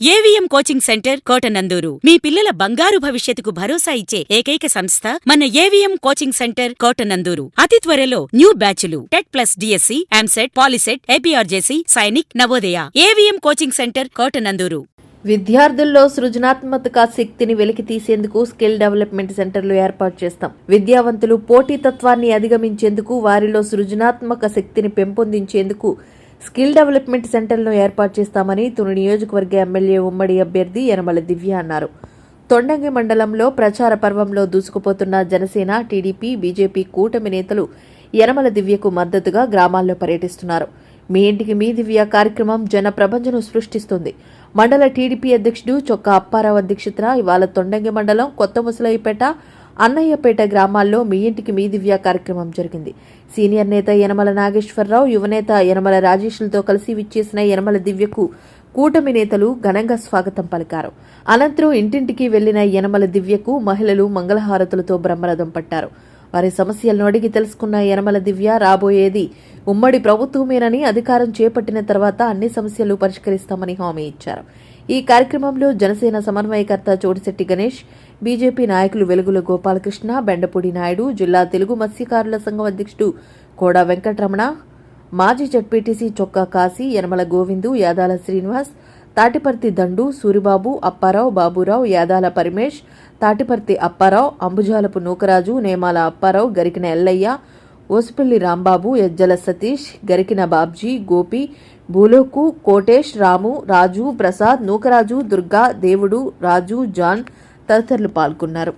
AVM coaching centre Kotananduru మీ పిల్లల బంగారు భవిష్యత్తుకు భరోసా ఇచ్చే ఏకైక సంస్థ మన ఏవిఎం కోచింగ్ సెంటర్ కోటనందూరు. అతి త్వరలో న్యూ బ్యాచ్లు TET plus DSC, EAMCET, POLYCET, APRJC, Sainik, Navodaya. AVM coaching centre Kotananduru. విద్యార్థుల్లో సృజనాత్మక శక్తిని వెలికి తీసేందుకు స్కిల్ డెవలప్మెంట్ సెంటర్లు ఏర్పాటు చేస్తాం. విద్యావంతులు పోటీతత్వాన్ని అధిగమించేందుకు, వారిలో సృజనాత్మక శక్తిని పెంపొందించేందుకు స్కిల్ డెవలప్మెంట్ సెంటర్లను ఏర్పాటు చేస్తామని తుని నియోజకవర్గ ఎమ్మెల్యే ఉమ్మడి అభ్యర్థి యనమల దివ్య అన్నారు. తొండంగి మండలంలో ప్రచార పర్వంలో దూసుకుపోతున్న జనసేన, టీడీపీ, బీజేపీ కూటమి నేతలు యనమల దివ్యకు మద్దతుగా గ్రామాల్లో పర్యటిస్తున్నారు. మీ ఇంటికి మీ దివ్య కార్యక్రమం జన ప్రభంజను సృష్టిస్తుంది. మండల టీడీపీ అధ్యక్షుడు చొక్కా అప్పారావు అధ్యక్షతన ఇవాళ తొండంగి మండలం కొత్త ముసలయ్యపేట, అన్నయ్యపేట గ్రామాల్లో మీ ఇంటికి మీ దివ్య కార్యక్రమం జరిగింది. సీనియర్ నేత యనమల నాగేశ్వరరావు, యువనేత యనమల రాజేష్లతో కలిసి విచ్చేసిన యనమల దివ్యకు కూటమి నేతలు ఘనంగా స్వాగతం పలికారు. అనంతరం ఇంటింటికి వెళ్లిన యనమల దివ్యకు మహిళలు మంగళహారతులతో బ్రహ్మరథం పట్టారు. వారి సమస్యలను అడిగి తెలుసుకున్న యనమల దివ్య రాబోయేది ఉమ్మడి ప్రభుత్వమేనని, అధికారం చేపట్టిన తర్వాత అన్ని సమస్యలు పరిష్కరిస్తామని హామీ ఇచ్చారు. ఈ కార్యక్రమంలో జనసేన సమన్వయకర్త చోటిశెట్టి గణేష్, బీజేపీ నాయకులు వెలుగుల గోపాలకృష్ణ, బెండపూడి నాయుడు, జిల్లా తెలుగు మత్స్యకారుల సంఘం అధ్యక్షుడు కోడా వెంకటరమణ, మాజీ జడ్పీటీసీ చొక్కా కాశీ, యనమల గోవిందు, యాదాల శ్రీనివాస్, తాటిపర్తి దండు, సూరిబాబు, అప్పారావు, బాబురావు, యాదాల పరిమేష్, తాటిపర్తి అప్పారావు, అంబుజాలపు నూకరాజు, నేమాల అప్పారావు, గరికిన ఎల్లయ్య, ఓసిపల్లి రాంబాబు, ఎజ్జల సతీష్, గరికిన బాబ్జీ, గోపి, భూలోకు, కోటేష్, రాము, రాజు, ప్రసాద్, నూకరాజు, దుర్గా, దేవుడు, రాజు, జాన్ తదితరులు పాల్గొన్నారు.